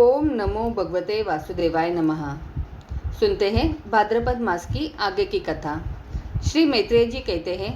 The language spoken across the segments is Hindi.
ओम नमो भगवते वासुदेवाय नमः। सुनते हैं भाद्रपद मास की आगे की कथा। श्री मैत्रेय जी कहते हैं,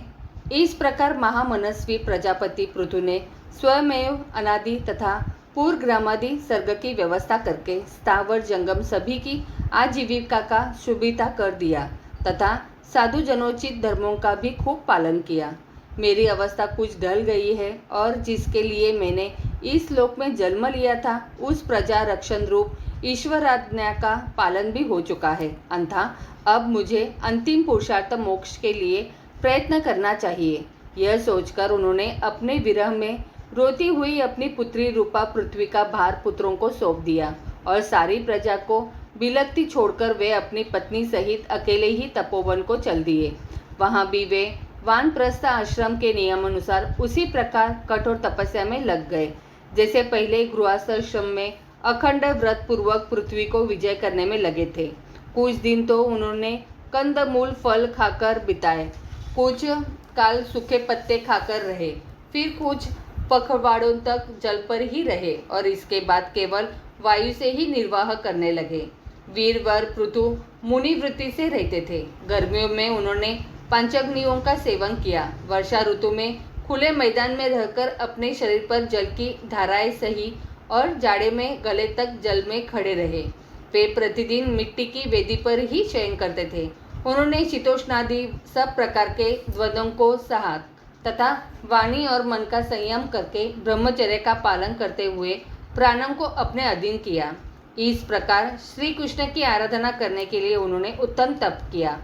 इस प्रकार महामनस्वी प्रजापति पृथु ने स्वयमेव अनादि तथा पूर्वग्रामादि सर्ग की व्यवस्था करके स्थावर जंगम सभी की आजीविका का सुविधा कर दिया तथा साधु जनोचित धर्मों का भी खूब पालन किया। मेरी अवस्था कुछ ढल गई है और जिसके लिए मैंने इस लोक में जन्म लिया था उस प्रजा रक्षण रूप ईश्वराज्ञा का पालन भी हो चुका है। अंततः अब मुझे अंतिम पुरुषार्थ मोक्ष के लिए प्रयत्न करना चाहिए। यह सोचकर उन्होंने अपने विरह में रोती हुई अपनी पुत्री रूपा पृथ्वी का भार पुत्रों को सौंप दिया और सारी प्रजा को बिलखती छोड़कर वे अपनी पत्नी सहित अकेले ही तपोवन को चल दिए। वहां भी वे वानप्रस्थ आश्रम के नियमानुसार उसी प्रकार कठोर तपस्या में लग गए जैसे पहले गृहस्थाश्रम में अखंड व्रत पूर्वक पृथ्वी को विजय करने में लगे थे। कुछ दिन तो उन्होंने कंदमूल फल खाकर बिताए, कुछ काल सूखे पत्ते खाकर रहे, फिर कुछ पखवाड़ों तक जल पर ही रहे और इसके बाद केवल वायु से ही निर्वाह करने लगे। वीरवर पृथु मुनिवृत्ति से रहते थे। गर्मियों में उन्होंने पंचाग्नियों का सेवन किया। वर्षा ऋतु में खुले मैदान में रहकर अपने शरीर पर जल की धाराएं सही और जाड़े में गले तक जल में खड़े रहे। वे प्रतिदिन मिट्टी की वेदी पर ही शयन करते थे। उन्होंने शीतोष्णादि सब प्रकार के द्वंद्वों को सहा तथा वाणी और मन का संयम करके ब्रह्मचर्य का पालन करते हुए प्राणों को अपने अधीन किया। इस प्रकार श्री कृष्ण की आराधना करने के लिए उन्होंने उत्तम तप किया।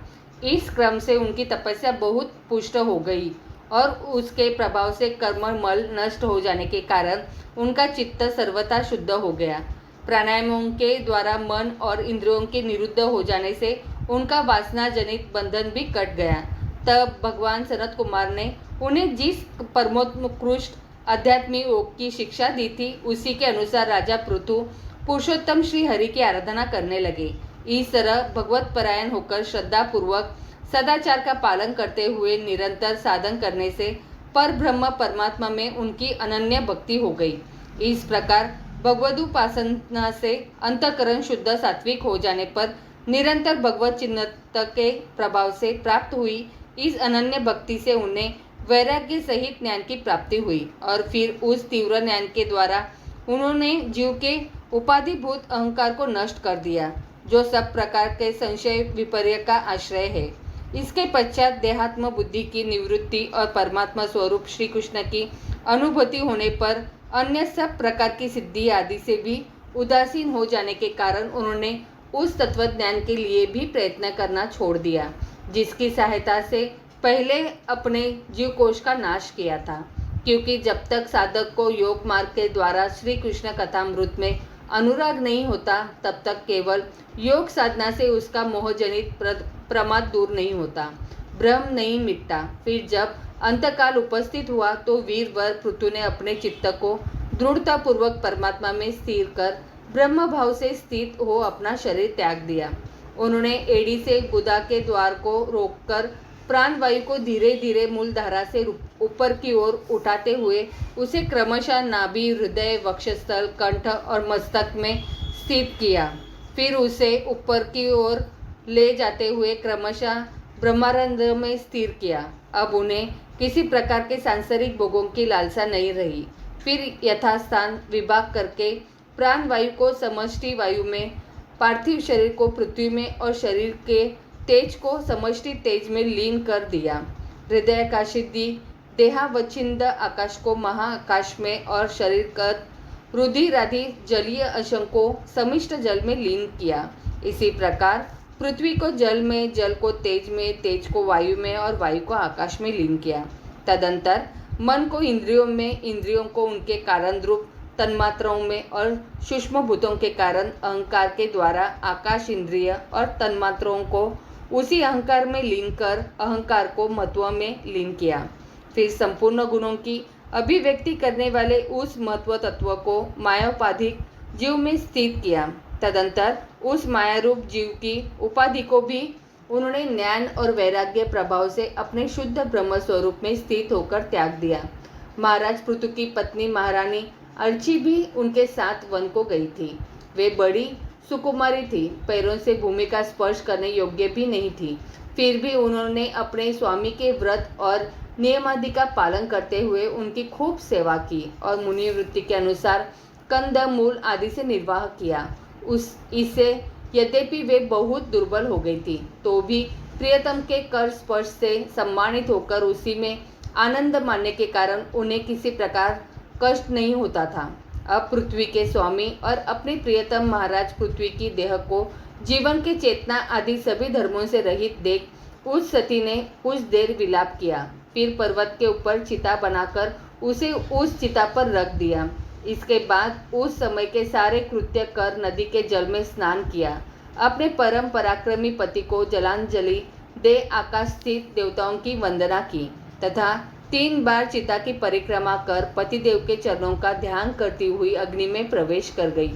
इस क्रम से उनकी तपस्या बहुत पुष्ट हो गई और उसके प्रभाव से कर्म मल नष्ट हो जाने के कारण उनका चित्त सर्वथा शुद्ध हो गया। प्राणायामों के द्वारा मन और इंद्रियों के निरुद्ध हो जाने से उनका वासना जनित बंधन भी कट गया। तब भगवान सनत कुमार ने उन्हें जिस परमोत्कृष्ट आध्यात्मिक योग की शिक्षा दी थी उसी के अनुसार राजा पृथु पुरुषोत्तम श्री हरि की आराधना करने लगे। इस तरह भगवत परायण होकर श्रद्धा पूर्वक सदाचार का पालन करते हुए निरंतर साधन करने से पर ब्रह्म परमात्मा में उनकी अनन्य भक्ति हो गई। इस प्रकार भगवदुपासना से अंतःकरण शुद्ध सात्विक हो जाने पर निरंतर भगवत चिन्हत के प्रभाव से प्राप्त हुई इस अनन्य भक्ति से उन्हें वैराग्य सहित ज्ञान की प्राप्ति हुई और फिर उस तीव्र ज्ञान के द्वारा उन्होंने जीव के उपाधिभूत अहंकार को नष्ट कर दिया जो सब प्रकार के संशय विपर्य का आश्रय है। इसके पश्चात देहात्म बुद्धि की निवृत्ति और परमात्मा स्वरूप श्री कृष्ण की अनुभूति होने पर अन्य सब प्रकार की सिद्धि आदि से भी उदासीन हो जाने के कारण उन्होंने उस तत्व ज्ञान के लिए भी प्रयत्न करना छोड़ दिया जिसकी सहायता से पहले अपने जीव कोश का नाश किया था। क्योंकि जब तक साधक को योग मार्ग के द्वारा श्री कृष्ण कथामृत में अनुराग नहीं होता तब तक केवल योग साधना से उसका मोहजनित प्रमाद दूर नहीं होता, भ्रम नहीं मिटता। फिर जब अंतकाल उपस्थित हुआ तो वीर वर पृथु ने अपने चित्त को दृढ़ता पूर्वक परमात्मा में स्थिर कर ब्रह्म भाव से स्थित हो अपना शरीर त्याग दिया। उन्होंने एड़ी से गुदा के द्वार को रोककर प्राण वायु को धीरे धीरे मूलधारा से ऊपर की ओर उठाते हुए उसे क्रमशः नाभि, हृदय, वक्षस्थल, कंठ और मस्तक में स्थित किया। फिर उसे ऊपर की ओर ले जाते हुए क्रमशः ब्रह्मानंद में स्थिर किया। अब उन्हें किसी प्रकार के सांसारिक भोगों की लालसा नहीं रही। फिर यथास्थान विभाग करके प्राण वायु को समष्टि वायु में, पार्थिव शरीर को पृथ्वी में और शरीर के तेज को समष्टि तेज में लीन कर दिया। हृदयाकाशिदि देहावच्छिन्न आकाश को महाआकाश में और शरीर का रुधिरादि जलीय अंशों को समिष्ट जल में लीन किया। इसी प्रकार पृथ्वी को जल में, जल को तेज में, तेज को वायु में और वायु को आकाश में लीन किया। तदंतर मन को इंद्रियों में, इंद्रियों को उनके कारण रूप तन्मात्राओं में और सूक्ष्म भूतों के कारण अहंकार के द्वारा आकाश इंद्रिय और तन्मात्राओं को उसी अहंकार में लीन कर अहंकार को महत्व में लीन किया। फिर संपूर्ण गुणों की अभिव्यक्ति करने वाले उस महत्व तत्व को मायोपाधिक जीव में स्थित किया। तदंतर उस माया रूप जीव की उपाधि को भी उन्होंने ज्ञान और वैराग्य प्रभाव से अपने शुद्ध ब्रह्म स्वरूप में स्थित होकर त्याग दिया। महाराज पृथु की पत्नी महारानी अर्ची भी उनके साथ वन को गई थी। वे बड़ी सुकुमारी थी, पैरों से भूमि का स्पर्श करने योग्य भी नहीं थी। फिर भी उन्होंने अपने स्वामी के व्रत और नियमादि का पालन करते हुए उनकी खूब सेवा की और मुनिवृत्ति के अनुसार कंद मूल आदि से निर्वाह किया। इससे यद्यपि वे बहुत दुर्बल हो गई थी, तो भी प्रियतम के कर स्पर्श से सम्मानित होकर उसी में आनंद मानने के कारण उन्हें किसी प्रकार कष्ट नहीं होता था। अब पृथ्वी के स्वामी और अपने प्रियतम महाराज पृथ्वी की देह को जीवन के चेतना आदि सभी धर्मों से रहित देख उस सती ने कुछ देर विलाप किया। फिर पर्वत के ऊपर चिता बनाकर उसे उस चिता पर रख दिया। इसके बाद उस समय के सारे कृत्य कर नदी के जल में स्नान किया। अपने परम पराक्रमी पति को जलांजलि दे आकाश स्थित देवताओं की वंदना की तथा 3 बार चिता की परिक्रमा कर पतिदेव के चरणों का ध्यान करती हुई अग्नि में प्रवेश कर गई।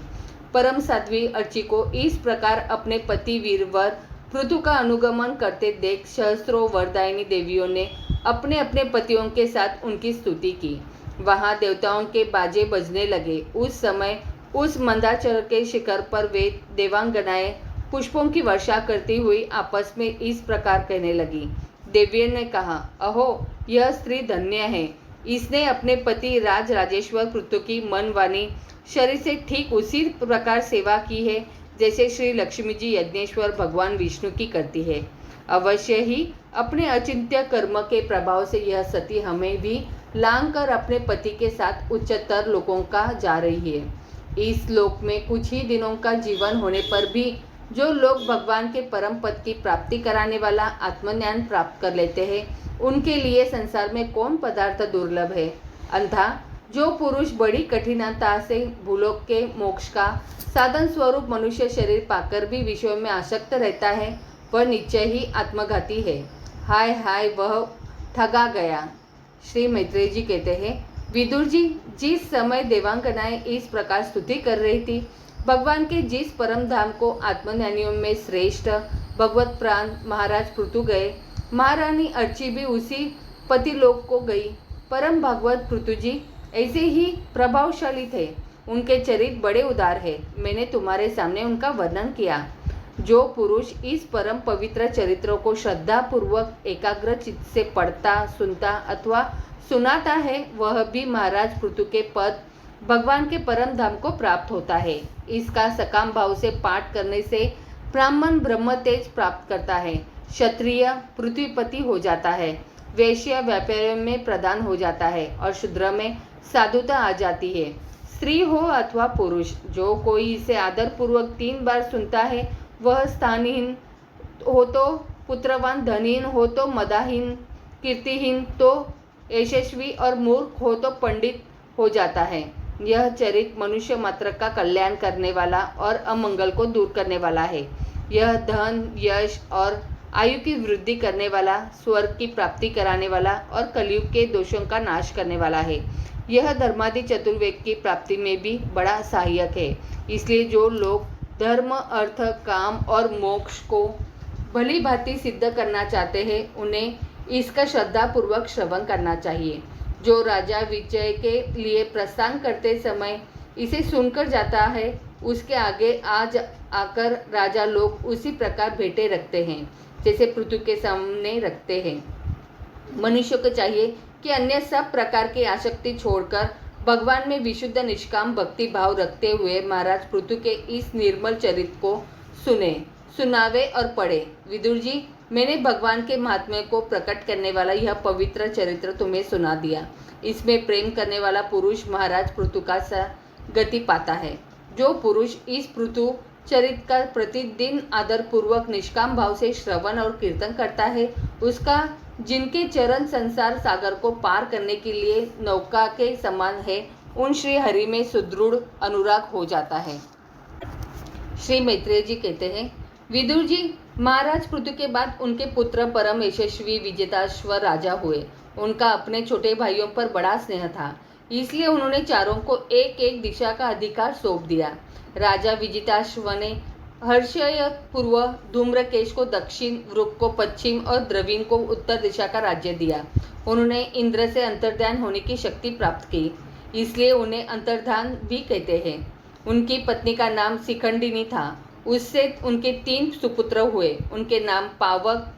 परम साध्वी अर्ची को इस प्रकार अपने पति वीरवर पृथु का अनुगमन करते देख सहस्त्रों वरदायिनी देवियों ने अपने अपने पतियों के साथ उनकी स्तुति की। वहां देवताओं के बाजे बजने लगे। उस समय उस मंदाचल के शिखर पर वे देवांगनाएं पुष्पों की वर्षा करती हुई आपस में इस प्रकार कहने लगी। देवियों ने कहा, अहो, यह स्त्री धन्य है। इसने अपने पति राज राजेश्वर पृथु की मन वाणी शरीर से ठीक उसी प्रकार सेवा की है जैसे श्री लक्ष्मी जी यज्ञेश्वर भगवान विष्णु की करती है। अवश्य ही अपने अचिंत्य कर्म के प्रभाव से यह सती हमें भी लांग कर अपने पति के साथ उच्चतर लोकों का जा रही है। इस लोक में कुछ ही दिनों का जीवन होने पर भी जो लोग भगवान के परम पद की प्राप्ति कराने वाला आत्मज्ञान प्राप्त कर लेते हैं, उनके लिए संसार में कौन पदार्थ दुर्लभ है। अंधा जो पुरुष बड़ी कठिनता से भूलोक के मोक्ष का साधन स्वरूप मनुष्य शरीर पाकर भी विषयों में आसक्त रहता है, वह निश्चय ही आत्मघाती है। हाय हाय, वह ठगा गया। श्री मैत्रेय जी कहते हैं, विदुर जी, जिस समय देवांगनाएं इस प्रकार स्तुति कर रही थी, भगवान के जिस परम धाम को आत्मज्ञानियों में श्रेष्ठ भगवत प्राण महाराज पृथु गए, महारानी अर्ची भी उसी पतिलोक को गई। परम भागवत पृथु जी ऐसे ही प्रभावशाली थे। उनके चरित्र बड़े उदार है। मैंने तुम्हारे सामने उनका वर्णन किया। जो पुरुष इस परम पवित्र चरित्रों को श्रद्धा पूर्वक एकाग्र चित्त से पढ़ता, सुनता अथवा सुनाता है, वह भी महाराज पृथु के पद भगवान के परम धाम को प्राप्त होता है। इसका सकाम भाव से पाठ करने से ब्राह्मण ब्रह्म तेज प्राप्त करता है, क्षत्रिय पृथ्वीपति हो जाता है, वैश्य व्यापारियों में प्रधान हो जाता है और शूद्र में साधुता आ जाती है। स्त्री हो अथवा पुरुष, जो कोई इसे आदर पूर्वक 3 बार सुनता है, वह स्थानहीन हो तो पुत्रवान, धनहीन हो तो मदाहीन, कीर्तिहीन तो यशस्वी और मूर्ख हो तो पंडित हो जाता है। यह चरित्र मनुष्य मात्र का कल्याण करने वाला और अमंगल को दूर करने वाला है। यह धन, यश और आयु की वृद्धि करने वाला, स्वर्ग की प्राप्ति कराने वाला और कलयुग के दोषों का नाश करने वाला है। यह धर्मादि चतुर्वेद की प्राप्ति में भी बड़ा सहायक है। इसलिए जो लोग धर्म, अर्थ, काम और मोक्ष को भली भांति सिद्ध करना चाहते हैं, उन्हें इसका श्रद्धापूर्वक श्रवण करना चाहिए। जो राजा विजय के लिए प्रस्थान करते समय इसे सुनकर जाता है, उसके आगे आकर राजा लोग उसी प्रकार भेंटें रखते हैं जैसे पृथ्वी के सामने रखते हैं। मनुष्य को चाहिए कि अन्य सब प्रकार की आसक्ति छोड़कर भगवान में विशुद्ध निष्काम भक्ति भाव रखते हुए महाराज पृथु के इस निर्मल चरित्र को सुने, सुनावे और पढ़े। विदुर जी, मैंने भगवान के महात्म्य को प्रकट करने वाला यह पवित्र चरित्र तुम्हें सुना दिया। इसमें प्रेम करने वाला पुरुष महाराज पृथु का सा गति पाता है। जो पुरुष इस पृथु चरित्र का प्रतिदिन आदर पूर्वक निष्काम भाव से श्रवण और कीर्तन करता है, उसका जिनके चरण संसार सागर को पार करने के लिए नौका के समान है, उन श्री हरि में सुदृढ़ अनुराग हो जाता है। श्री मैत्रेय जी कहते हैं, विदुर जी, महाराज पृथु के बाद उनके पुत्र परम यशस्वी विजेताश्व राजा हुए। उनका अपने छोटे भाइयों पर बड़ा स्नेह था, इसलिए उन्होंने चारों को एक एक दिशा का अधिकार सौंप दिया। राजा विजिताश्व ने हर्षय पूर्व, धूम्रकेश को दक्षिण, वृक को पश्चिम और द्रविण को उत्तर दिशा का राज्य दिया। उन्होंने इंद्र से अंतर्ध्यान होने की शक्ति प्राप्त की, इसलिए उन्हें अंतर्धान भी कहते हैं। उनकी पत्नी का नाम शिखंडिनी था। उससे उनके 3 सुपुत्र हुए। उनके नाम पावक,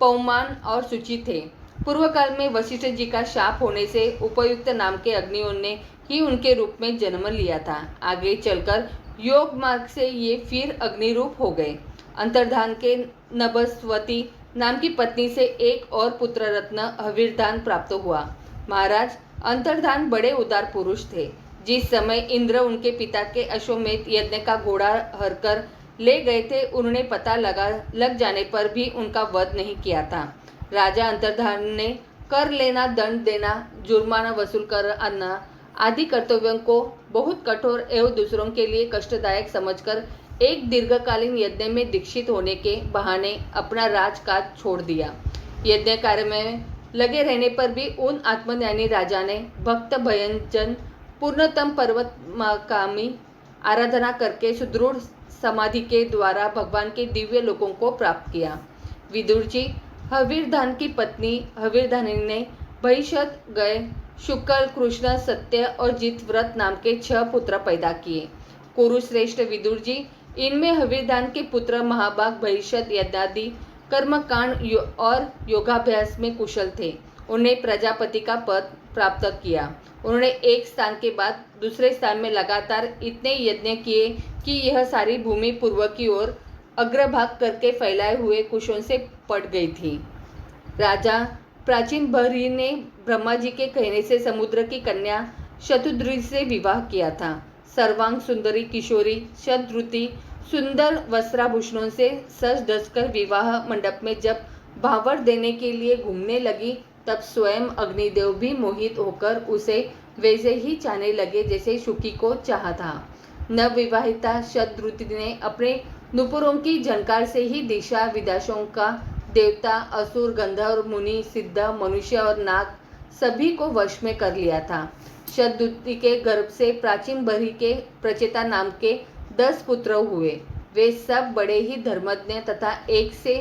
पवमान और शुचि थे। पूर्व काल में वशिष्ठ जी का शाप होने से उपयुक्त नाम के अग्नियों ने ही उनके रूप में जन्म लिया था। आगे चलकर योग मार्ग से ये फिर अग्निरूप हो गए। अंतर्धान के नभस्वती नाम की पत्नी से एक और पुत्र रत्न हविर्धान प्राप्त हुआ। महाराज, अंतर्धान बड़े उदार पुरुष थे। जिस समय इंद्र उनके पिता के अश्वमेध यज्ञ का घोड़ा हरकर ले गए थे, उन्होंने पता लग जाने पर भी उनका वध नहीं किया था। राजा अंतर्धान ने कर लेना, दंड देना, जुर्माना वसूल कर आना आदि कर्तव्यों को बहुत कठोर एवं दूसरों के लिए कष्टदायक समझकर एक दीर्घकालीन यज्ञ में दीक्षित होने के बहाने अपना राजकाज छोड़ दिया। यज्ञ कार्य में लगे रहने पर भी उन आत्मज्ञानी राजा ने भक्त भयंजन पूर्णतम पर्वतकामी आराधना करके सुदृढ़ समाधि के द्वारा भगवान के दिव्य लोकों को प्राप्त किया। विदुर जी, हविर्धान की पत्नी हविर्धानी ने भविष्यत गए शुक्ल, कृष्ण, सत्य और जितव्रत नाम के 6 पुत्र पैदा किए। कुरुश्रेष्ठ विदुर जी, इनमें हविर्धान के पुत्र महाभाग भविष्यत यज्ञादि कर्मकांड और योगाभ्यास में कुशल थे। उन्हें प्रजापति का पद प्राप्त किया। उन्होंने एक स्थान के बाद दूसरे स्थान में लगातार इतने यज्ञ किए कि यह सारी भूमि पूर्व की ओर अग्रभाग करके फैलाए हुए कुशों से पड़ गई थी। राजा प्राचीन भरी ने ब्रह्मा जी के कहने से समुद्र की कन्या शतुद्रि से विवाह किया था। सर्वांग सुंदरी किशोरी शतद्रुति सुंदर वस्त्राभूषणों से सज धजकर विवाह मंडप में जब भावर देने के लिए घूमने लगी, तब स्वयं अग्निदेव भी मोहित होकर उसे वैसे ही चाहने लगे जैसे शुकी को चाहा था। नवविवाहिता शतद्रुति ने अपने नुपुरों की झनकार से ही दिशा विदेशों का देवता, असुर, गंधर्व, मुनि, सिद्ध, मनुष्य और नाग सभी को वश में कर लिया था। शतद्रुति के गर्भ से प्राचीन भरी के प्रचेता नाम के 10 पुत्र हुए। वे सब बड़े ही धर्मज्ञ तथा एक से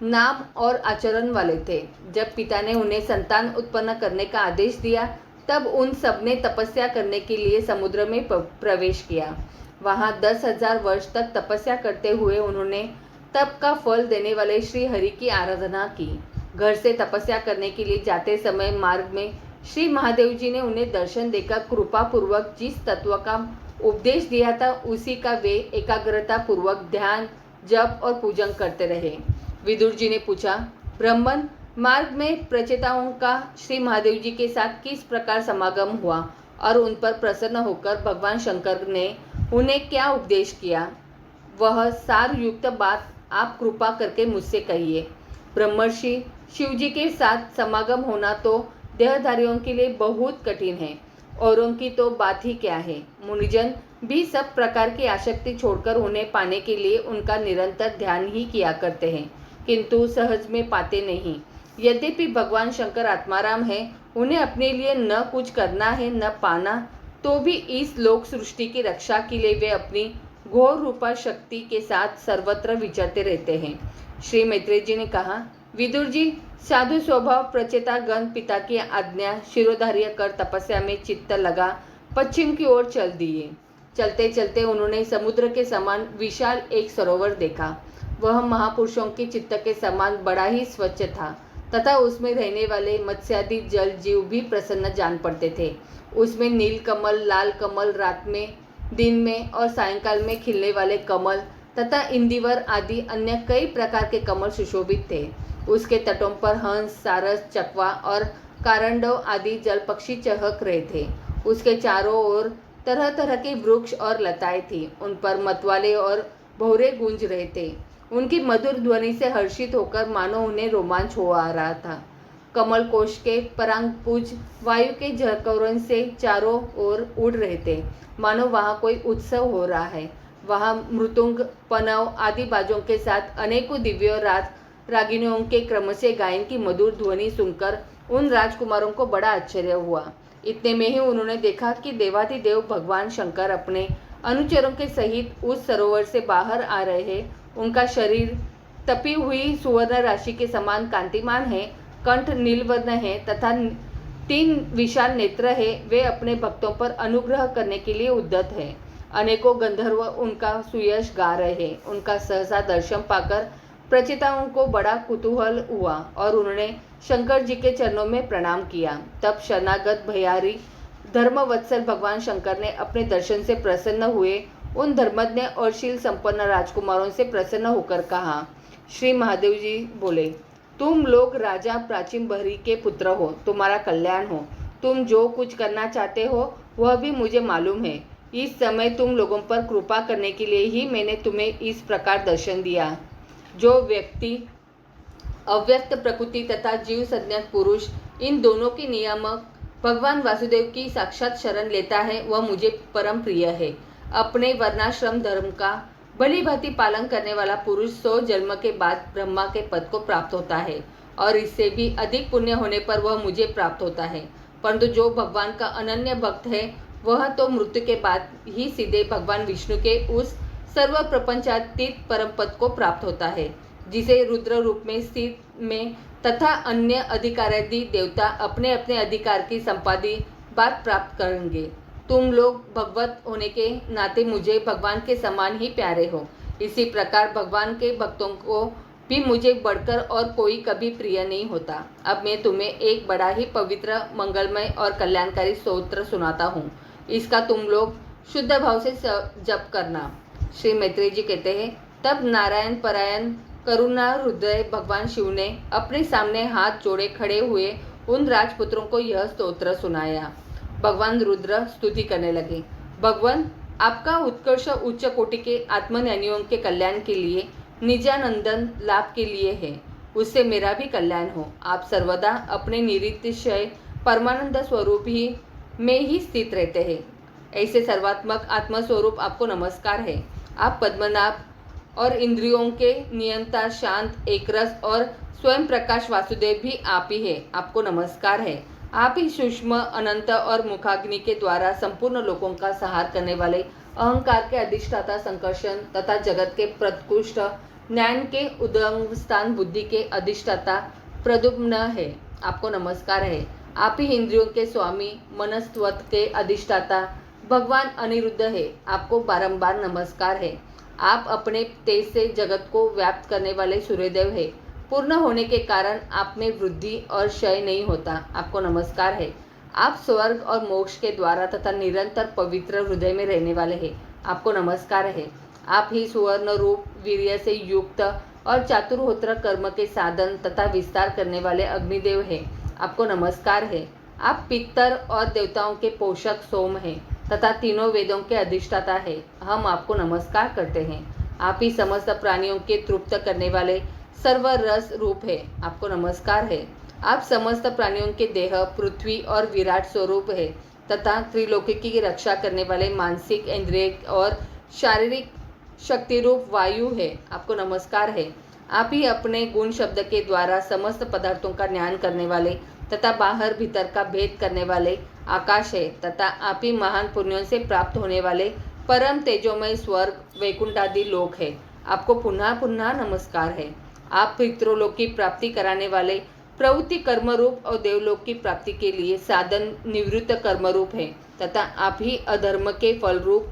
नाम और आचरण वाले थे। जब पिता ने उन्हें संतान उत्पन्न करने का आदेश दिया, तब उन सब ने तपस्या करने के लिए समुद्र में प्रवेश किया। वहां 10,000 वर्ष तक तपस्या करते हुए उन्होंने तप का फल देने वाले श्री हरि की आराधना की। घर से तपस्या करने के लिए जाते समय मार्ग में श्री महादेव जी ने उन्हें दर्शन देकर कृपा पूर्वक जिस तत्व का उपदेश दिया था, उसी का वे एकाग्रता पूर्वक ध्यान, जप और पूजन करते रहे। विदुर जी ने पूछा, ब्राह्मण, मार्ग में प्रचेताओं का श्री महादेव जी के साथ किस प्रकार समागम हुआ और उन पर प्रसन्न होकर भगवान शंकर ने उन्हें क्या उपदेश किया, वह सार युक्त बात आप कृपा करके मुझसे कहिए। ब्रह्मर्षि शिव जी के साथ समागम होना तो देहधारियों के लिए बहुत कठिन है, औरों की तो बात ही क्या है। मुनिजन भी सब प्रकार की आसक्ति छोड़कर उन्हें पाने के लिए उनका निरंतर ध्यान ही किया करते हैं, किंतु सहज में पाते नहीं। यद्यपि भगवान शंकर आत्माराम है, उन्हें अपने लिए न कुछ करना है न पाना, तो भी इस लोक सृष्टि की रक्षा के लिए वे अपनी घोर रूपा शक्ति के साथ सर्वत्र विचरते रहते हैं। श्री मैत्रेय जी ने कहा, विदुर जी, साधु स्वभाव प्रचेता गण पिता की आज्ञा शिरोधार्य कर तपस्या में चित्त लगा पश्चिम की ओर चल दिए। चलते चलते उन्होंने समुद्र के समान विशाल एक सरोवर देखा। वह महापुरुषों के चित्त के समान बड़ा ही स्वच्छ था तथा उसमें रहने वाले मत्स्यादि जल जीव भी प्रसन्न जान पड़ते थे। उसमें नील कमल, लाल कमल, रात में, दिन में और सायंकाल में खिलने वाले कमल तथा इंदिवर आदि अन्य कई प्रकार के कमल सुशोभित थे। उसके तटों पर हंस, सारस, चकवा और कारंडव आदि जल पक्षी चहक रहे थे। उसके चारों ओर तरह तरह के वृक्ष और लताएं थी। उन पर मतवाले और भौरे गूंज रहे थे। उनकी मधुर ध्वनि से हर्षित होकर मानो उन्हें रोमांच हो आ रहा था। कमल कोश के परांगपुज वायु के झकोरों से चारों ओर उड़ रहे थे, मानो वहाँ कोई उत्सव हो रहा है। वहाँ मृदुंग, पनव आदि बाजों के साथ अनेकों दिव्य रागिनियों के क्रम से गायन की मधुर ध्वनि सुनकर उन राजकुमारों को बड़ा आश्चर्य हुआ। इतने में ही उन्होंने देखा कि देवाधिदेव भगवान शंकर अपने अनुचरों के सहित उस सरोवर से बाहर आ रहे हैं। उनका शरीर तपी हुई सुवर्ण राशि के समान कांतिमान है, कंठ नीलवर्ण है तथा 3 विशाल नेत्र है। वे अपने भक्तों पर अनुग्रह करने के लिए उद्यत है। अनेकों गंधर्व उनका सुयश गा रहे हैं। उनका सहसा दर्शन पाकर प्रचेताओं को बड़ा कुतूहल हुआ और उन्होंने शंकर जी के चरणों में प्रणाम किया। तब शरणागत भैयारी धर्मवत्सल भगवान शंकर ने अपने दर्शन से प्रसन्न हुए उन धर्मज्ञ और शील संपन्न राजकुमारों से प्रसन्न होकर कहा। श्री महादेव जी बोले, तुम लोग राजा प्राचीन बहरी के पुत्र हो, तुम्हारा कल्याण हो। तुम जो कुछ करना चाहते हो वह भी मुझे मालूम है। इस समय तुम लोगों पर कृपा करने के लिए ही मैंने तुम्हें इस प्रकार दर्शन दिया। जो व्यक्ति अव्यक्त प्रकृति तथा जीव संज्ञक पुरुष इन दोनों के नियामक भगवान वासुदेव की साक्षात शरण लेता है वह मुझे परम प्रिय है। अपने वर्णाश्रम धर्म का भली भांति पालन करने वाला पुरुष 100 जन्म के बाद ब्रह्मा के पद को प्राप्त होता है और इससे भी अधिक पुण्य होने पर वह मुझे प्राप्त होता है। परंतु जो भगवान का अनन्य भक्त है वह तो मृत्यु के बाद ही सीधे भगवान विष्णु के उस सर्व प्रपंचातीत परम पद को प्राप्त होता है जिसे रुद्र रूप में स्थित में तथा अन्य अधिकारादि देवता अपने अपने अधिकार की संपादी बात प्राप्त करेंगे। तुम लोग भगवत होने के नाते मुझे भगवान के समान ही प्यारे हो। इसी प्रकार भगवान के भक्तों को भी मुझे बढ़कर और कोई कभी प्रिय नहीं होता। अब मैं तुम्हें एक बड़ा ही पवित्र, मंगलमय और कल्याणकारी स्तोत्र सुनाता हूँ। इसका तुम लोग शुद्ध भाव से जप करना। श्री मैत्रेय जी कहते हैं, तब नारायण परायण करुणा हृदय भगवान शिव ने अपने सामने हाथ जोड़े खड़े हुए उन राजपुत्रों को यह स्तोत्र सुनाया। भगवान रुद्र स्तुति करने लगे। भगवान, आपका उत्कर्ष उच्च कोटि के आत्मज्ञानियों के कल्याण के लिए, निजानंदन लाभ के लिए है। उससे मेरा भी कल्याण हो। आप सर्वदा अपने निरतिशय परमानंद स्वरूप ही में ही स्थित रहते हैं। ऐसे सर्वात्मक आत्मस्वरूप आपको नमस्कार है। आप पद्मनाभ और इंद्रियों के नियंता, शांत, एकरस और स्वयं प्रकाश वासुदेव भी आप ही है। आपको नमस्कार है। आप ही सूक्ष्म, अनंत और मुखाग्नि के द्वारा संपूर्ण लोगों का संहार करने वाले, अहंकार के अधिष्ठाता संकर्षण तथा जगत के प्रत्युष्ट, ज्ञान के उद्गम स्थान, बुद्धि के अधिष्ठाता प्रद्युम्न है। आपको नमस्कार है। आप ही इंद्रियों के स्वामी, मनस्तत्व के अधिष्ठाता भगवान अनिरुद्ध है। आपको बारंबार नमस्कार है। आप अपने तेज से जगत को व्याप्त करने वाले सूर्यदेव है। पूर्ण होने के कारण आप में वृद्धि और क्षय नहीं होता। आपको नमस्कार है। आप स्वर्ग और मोक्ष के द्वारा तथा निरंतर पवित्र हृदय में रहने वाले हैं। आपको नमस्कार है। आप ही सुवर्ण रूप, वीर्य से युक्त और चातुर्होत्र कर्म के साधन तथा विस्तार करने वाले अग्निदेव है। आपको नमस्कार है। आप पितर और देवताओं के पोषक सोम हैं तथा तीनों वेदों के अधिष्ठाता है। हम आपको नमस्कार करते हैं। आप ही समस्त प्राणियों के तृप्त करने वाले सर्वरस रूप है। आपको नमस्कार है। आप समस्त प्राणियों के देह, पृथ्वी और विराट स्वरूप है तथा त्रिलोकी की रक्षा करने वाले मानसिक, इंद्रिय और शारीरिक शक्ति रूप वायु है। आपको नमस्कार है। आप ही अपने गुण शब्द के द्वारा समस्त पदार्थों का ज्ञान करने वाले तथा बाहर भीतर का भेद करने वाले आकाश है तथा आप ही महान पुण्यों से प्राप्त होने वाले परम तेजोमय स्वर्ग, वैकुंठ आदि लोक है। आपको पुनः पुनः नमस्कार है। आप पितृलोक की प्राप्ति कराने वाले प्रवृत्ति कर्म रूप और देवलोक की प्राप्ति के लिए साधन निवृत्त कर्म रूप है तथा आप ही अधर्म के फल रूप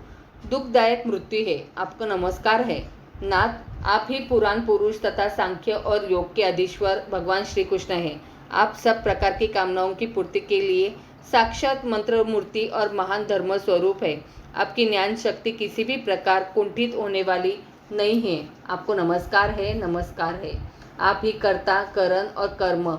दुखदायक मृत्यु है। आपको नमस्कार है। नाथ, आप ही पुराण पुरुष तथा सांख्य और योग के अधीश्वर भगवान श्री कृष्ण हैं। आप सब प्रकार की कामनाओं की पूर्ति के लिए साक्षात मंत्र मूर्ति और महान धर्म स्वरूप है। आपकी ज्ञान शक्ति किसी भी प्रकार कुंठित होने वाली नहीं है। आपको नमस्कार है, नमस्कार है। आप ही कर्ता, करण और कर्म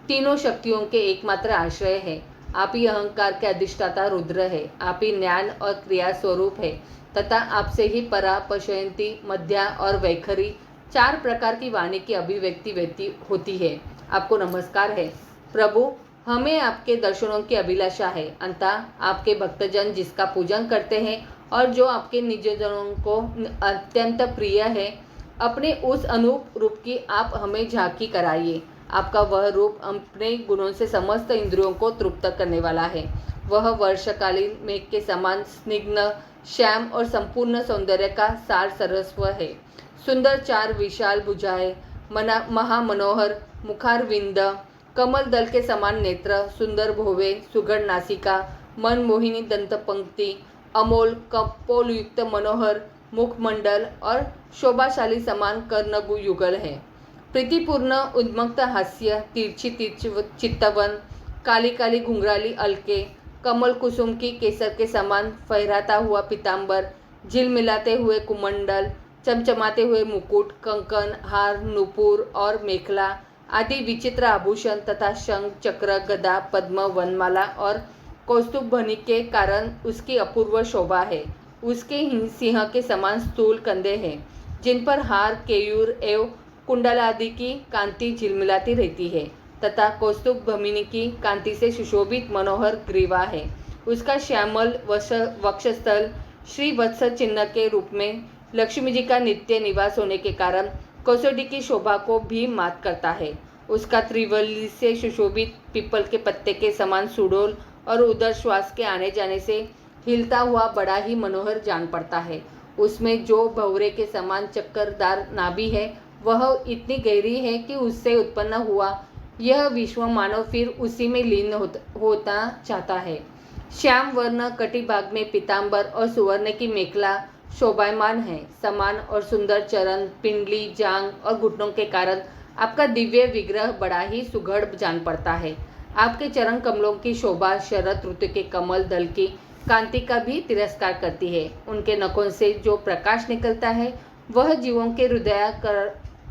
तीनों शक्तियों के एकमात्र आश्रय है। आप ही अहंकार के अधिष्ठाता रुद्र है। आप ही ज्ञान और क्रिया स्वरूप है तथा आपसे ही परा, पशयंती, मध्या और वैखरी 4 प्रकार की वाणी की अभिव्यक्ति होती है। आपको नमस्कार है। प्रभु, हमें आपके दर्शनों की अभिलाषा है। अतः आपके भक्तजन जिसका पूजन करते हैं और जो आपके निजजनों को अत्यंत प्रिय है, अपने उस अनूप रूप की आप हमें झांकी कराइए। आपका वह रूप अपने गुणों से समस्त इंद्रियों को तृप्त करने वाला है। वह वर्षकालीन मेघ के समान स्निग्ध, श्याम और संपूर्ण सौंदर्य का सार सर्वस्व है। सुंदर 4 विशाल भुजाएं, महामनोहर मुखारविंद, कमल दल के समान नेत्र, सुंदर भोवे, सुगढ़ नासिका, मनमोहिनी दंत पंक्ति, अमोल कपोलयुक्त मनोहर मुखमंडल और शोभाशाली समान कर्णगु युगल है। प्रीतिपूर्ण उन्मत्त हास्य, तिरछी चित्तवन, काली काली घुंघराली अलके, कमल कुसुम की केसर के समान फहराता हुआ पीताम्बर, झिलमिलाते हुए कुमंडल, चमचमाते हुए मुकुट, कंकन, हार, नूपुर और मेखला आदि विचित्र आभूषण तथा शंख, चक्र, गदा, पद्म, वनमाला और कौस्तुभ भनी के कारण उसकी अपूर्व शोभा है। उसके सिंह के समान स्थूल कंधे हैं, जिन पर हार, केयूर एवं कुंडल आदि की कांति झिलमिलाती रहती है तथा कौस्तुभ भमिनी की कांति से सुशोभित मनोहर ग्रीवा है। उसका श्यामल वक्षस्थल श्री वत्स चिन्ह के रूप में लक्ष्मी जी का नित्य निवास होने के कारण कसौटी की शोभा को भी मात करता है। उसका त्रिवली से सुशोभित पीपल के पत्ते के समान सुडौल और उदर श्वास के आने जाने से हिलता हुआ बड़ा ही मनोहर जान पड़ता है। उसमें जो भंवरे के समान चक्करदार नाभि है वह इतनी गहरी है कि उससे उत्पन्न हुआ यह विश्व मानव फिर उसी में लीन होता चाहता है। श्याम वर्ण कटिभाग में पीताम्बर और सुवर्ण की मेखला शोभायमान है। समान और सुंदर चरण, पिंडली, जांग और घुटनों के कारण आपका दिव्य विग्रह बड़ा ही सुघड़ जान पड़ता है। आपके चरण कमलों की शोभा शरद ऋतु के कमल दल की कांति का भी तिरस्कार करती है। उनके नखों से जो प्रकाश निकलता है वह जीवों के हृदय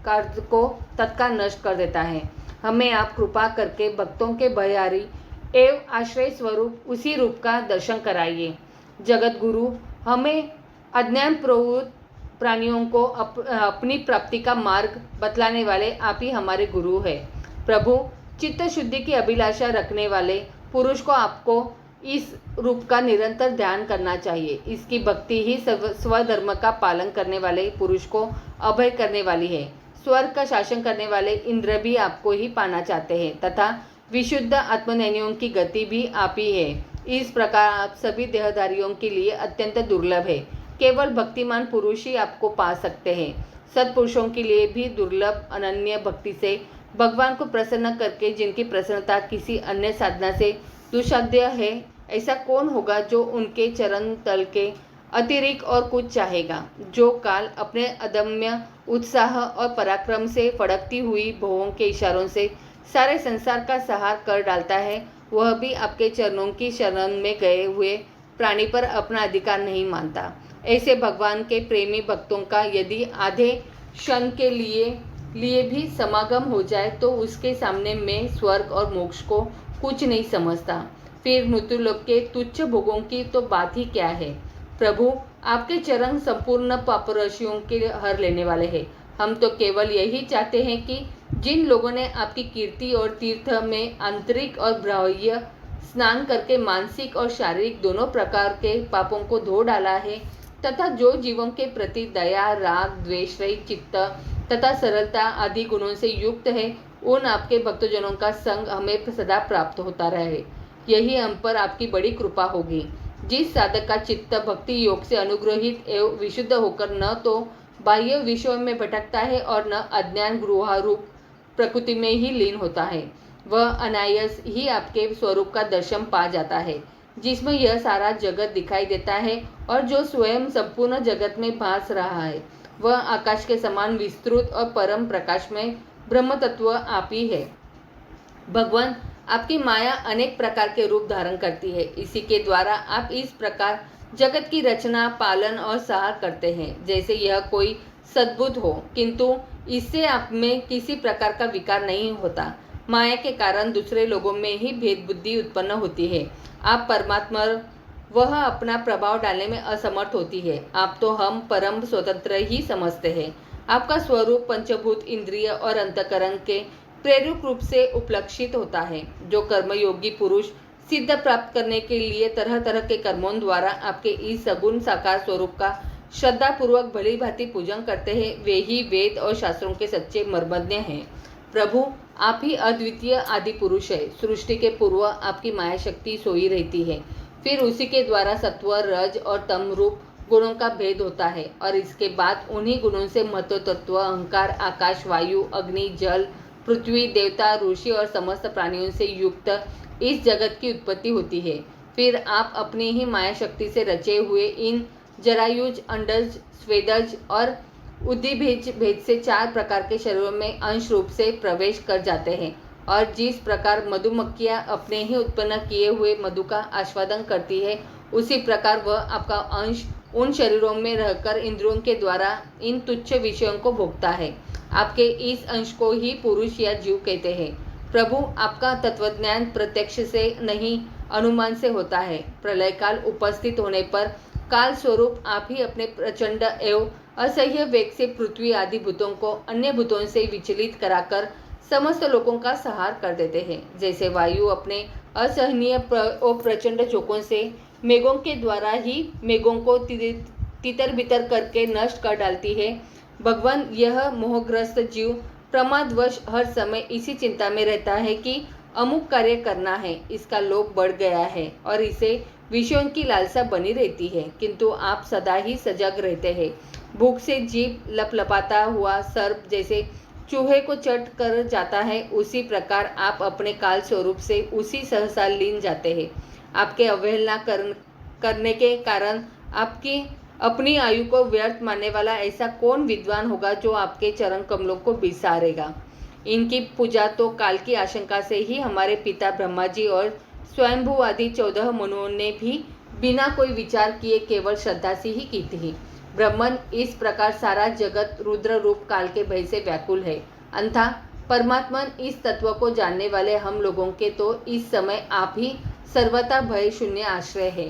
कार्य को तत्काल नष्ट कर देता है। हमें आप कृपा करके भक्तों के भयहारी एवं आश्रय स्वरूप उसी रूप का दर्शन कराइए। जगत गुरु, हमें अज्ञान प्रवृत्त प्राणियों को अपनी प्राप्ति का मार्ग बतलाने वाले आप ही हमारे गुरु हैं। प्रभु, चित्त शुद्धि की अभिलाषा रखने वाले पुरुष को आपको इस रूप का निरंतर ध्यान करना चाहिए। इसकी भक्ति ही स्वधर्म का पालन करने वाले पुरुष को अभय करने वाली है। स्वर्ग का शासन करने वाले इंद्र भी आपको ही पाना चाहते हैं तथा विशुद्ध आत्मज्ञानियों की गति भी आप ही है। इस प्रकार आप सभी देहधारियों के लिए अत्यंत दुर्लभ है। केवल भक्तिमान पुरुष ही आपको पा सकते हैं। सत्पुरुषों के लिए भी दुर्लभ अनन्य भक्ति से भगवान को प्रसन्न करके जिनकी प्रसन्नता किसी अन्य साधना से दुस्साध्य है, ऐसा कौन होगा जो उनके चरण तल के अतिरिक्त और कुछ चाहेगा। जो काल अपने अदम्य उत्साह और पराक्रम से फड़कती हुई भौहों के इशारों से सारे संसार का संहार कर डालता है, वह भी आपके चरणों की शरण में गए हुए प्राणी पर अपना अधिकार नहीं मानता। ऐसे भगवान के प्रेमी भक्तों का यदि आधे क्षण के लिए भी समागम हो जाए तो उसके सामने मैं स्वर्ग और मोक्ष को कुछ नहीं समझता। फिर मृत्युलोक के तुच्छ भोगों की तो बात ही क्या है। प्रभु, आपके चरण संपूर्ण पापराशियों के हर लेने वाले हैं। हम तो केवल यही चाहते हैं कि जिन लोगों ने आपकी कीर्ति और तीर्थ में आंतरिक और बाह्य स्नान करके मानसिक और शारीरिक दोनों प्रकार के पापों को धो डाला है तथा जो जीवों के प्रति दया, राग, द्वेष रहित चित्त तथा सरलता आदि गुणों से युक्त है, उन आपके भक्तजनों का संग हमें सदा प्राप्त होता रहे। यही हम पर आपकी बड़ी कृपा होगी। जिस साधक का चित्त भक्ति योग से अनुग्रहित एवं विशुद्ध होकर न तो बाह्य विषयों में भटकता है और न अज्ञान गुहारूप प्रकृति में ही लीन होता है, वह अनायास ही आपके स्वरूप का दर्शन पा जाता है, जिसमें यह सारा जगत दिखाई देता है और जो स्वयं संपूर्ण जगत में भास रहा है, वह आकाश के समान विस्तृत और परम प्रकाश में ब्रह्म तत्व आप ही है। भगवान, आपकी माया अनेक प्रकार के रूप धारण करती है। इसी के द्वारा आप इस प्रकार जगत की रचना, पालन और सहार करते हैं जैसे यह कोई सद्बुद्ध हो, किंतु इससे आप में किसी प्रकार का विकार नहीं होता। माया के कारण दूसरे लोगों में ही भेद बुद्धि उत्पन्न होती है। आप परमात्मा, वह अपना प्रभाव डालने में असमर्थ होती है। आप तो हम परम स्वतंत्र ही समझते हैं। आपका स्वरूप पंचभूत, इंद्रिय और अंतकरण के प्रेरक रूप से उपलक्षित होता है। जो कर्मयोगी पुरुष सिद्ध प्राप्त करने के लिए तरह तरह के कर्मों द्वारा आपके इस सगुण साकार स्वरूप का श्रद्धा पूर्वक भली भांति पूजन करते हैं, वे ही वेद और शास्त्रों के सच्चे मर्मज्ञ हैं। प्रभु, आप ही अद्वितीय आदि पुरुष है। सृष्टि के पूर्व आपकी माया शक्ति सोई रहती है, फिर उसी के द्वारा सत्व, रज और तम रूप गुणों का भेद होता है और इसके बाद उन्हीं गुणों से महत्व तत्व, अहंकार, आकाश, वायु, अग्नि, जल, पृथ्वी, देवता, ऋषि और समस्त प्राणियों से युक्त इस जगत की उत्पत्ति होती है। फिर आप अपनी ही माया शक्ति से रचे हुए इन जरायुज, अंडज, स्वेदज और उद्दीभेज भेद से 4 प्रकार के शरीरों में अंश रूप से प्रवेश कर जाते हैं। और जिस प्रकार मधुमक्खियाँ अपने ही उत्पन्न किए हुए मधु का आस्वादन करती है, उसी प्रकार वह आपका अंश उन शरीरों में रहकर इंद्रियों के द्वारा इन तुच्छ विषयों को भोगता है। आपके इस अंश को ही पुरुष या जीव कहते हैं। प्रभु, आपका तत्वज्ञान प्रत्यक्ष से नहीं, अनुमान से होता है। प्रलय काल उपस्थित होने पर काल स्वरूप आप ही अपने प्रचंड एवं असह्य वेग से पृथ्वी आदि भूतों को अन्य भूतों से विचलित कराकर समस्त लोगों का संहार कर देते हैं। जैसे वायु अपने असहनीय और प्रचंड झोंकों से मेघों के द्वारा ही मेघों को तितर बितर करके नष्ट कर डालती है, भगवान यह मोहग्रस्त जीव प्रमादवश हर समय इसी चिंता में रहता है कि अमुक कार्य करना है, इसका लोभ बढ़ गया है और इसे विषयों की लालसा बनी रहती है, किंतु आप सदा ही सजग रहते हैं। भूख से जीभ लपलपाता हुआ सर्प जैसे चूहे को चट कर जाता है, उसी प्रकार आप अपने काल स्वरूप से उसी सहसा लीन जाते हैं। आपके अवहेलना करने के कारण आपकी अपनी आयु को व्यर्थ मानने वाला ऐसा कौन विद्वान होगा जो आपके चरण कमलों को बिसारेगा। इनकी पूजा तो काल की आशंका से ही हमारे पिता ब्रह्मा जी और स्वयंभू आदि 14 मनुओं ने भी बिना कोई विचार किए केवल श्रद्धा से ही की थी। ब्रह्मन, इस प्रकार सारा जगत रुद्र रूप काल के भय से व्याकुल है। अंथा परमात्मन, इस तत्व को जानने वाले हम लोगों के तो इस समय आप ही सर्वथा भय शून्य आश्रय है।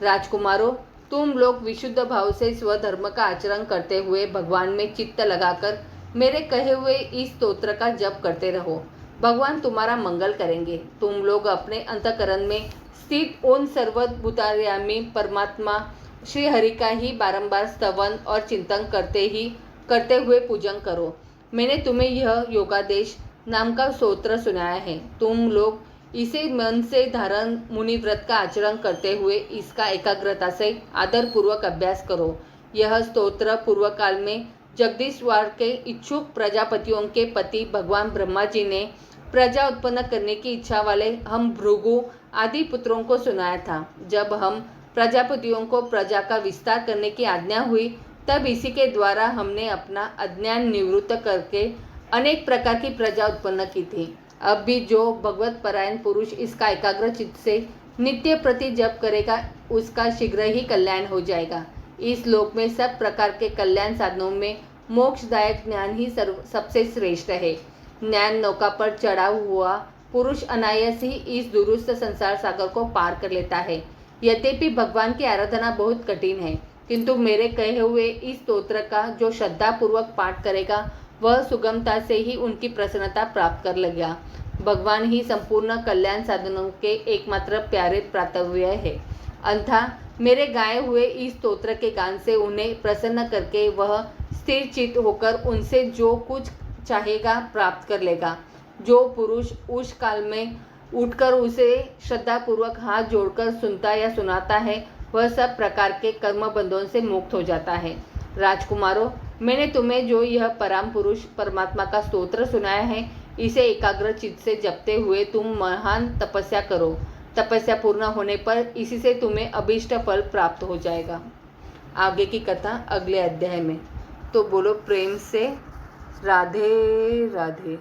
राजकुमारों, तुम लोग विशुद्ध भाव से स्वधर्म का आचरण करते हुए भगवान में चित्त लगाकर मेरे कहे हुए इस स्तोत्र का जप करते रहो। भगवान तुम्हारा मंगल करेंगे। तुम लोग अपने अंतःकरण में स्थित उन सर्वभूतार्यामी परमात्मा श्री हरि का ही बारंबार स्तवन और चिंतन करते हुए पूजन करो। मैंने तुम्हें यह योगादेश नाम का स्तोत्र सुनाया है। तुम लोग इसे मन से धारण मुनिव्रत का आचरण करते हुए इसका एकाग्रता से आदर पूर्वक अभ्यास करो। यह स्तोत्र पूर्व काल में जगदीश्वर के इच्छुक प्रजापतियों के पति भगवान ब्रह्मा जी ने प्रजा उत्पन्न करने की इच्छा वाले हम भृगु आदि पुत्रों को सुनाया था। जब हम प्रजापतियों को प्रजा का विस्तार करने की आज्ञा हुई, तब इसी के द्वारा हमने अपना अज्ञान निवृत्त करके अनेक प्रकार की प्रजा उत्पन्न की थी। अब भी जो भगवत परायण पुरुष इसका एकाग्र चित्त से नित्य प्रति जप करेगा, उसका शीघ्र ही कल्याण हो जाएगा। इस लोक में सब प्रकार के कल्याण साधनों में मोक्षदायक ज्ञान ही सबसे श्रेष्ठ है। ज्ञान नौका पर चढ़ा हुआ पुरुष अनायास ही इस दुरुस्त संसार सागर को पार कर लेता है। यद्यपि भगवान की आराधना बहुत कठिन है, किंतु मेरे कहे हुए इस स्तोत्र का जो श्रद्धापूर्वक पाठ करेगा, वह सुगमता से ही उनकी प्रसन्नता प्राप्त कर लेगा। भगवान ही संपूर्ण कल्याण साधनों के एकमात्र प्यारे प्रातव्य है। अंथा मेरे गाए हुए इस स्तोत्र के गान से उन्हें प्रसन्न करके वह स्थिर चित्त होकर उनसे जो कुछ चाहेगा प्राप्त कर लेगा। जो पुरुष उस काल में उठकर उसे श्रद्धापूर्वक हाथ जोड़कर सुनता या सुनाता है, वह सब प्रकार के कर्म बंधों से मुक्त हो जाता है। राजकुमारों, मैंने तुम्हें जो यह परम पुरुष परमात्मा का स्तोत्र सुनाया है, इसे एकाग्र चित्त से जपते हुए तुम महान तपस्या करो। तपस्या पूर्ण होने पर इसी से तुम्हें अभीष्ट फल प्राप्त हो जाएगा। आगे की कथा अगले अध्याय में। तो बोलो प्रेम से राधे राधे।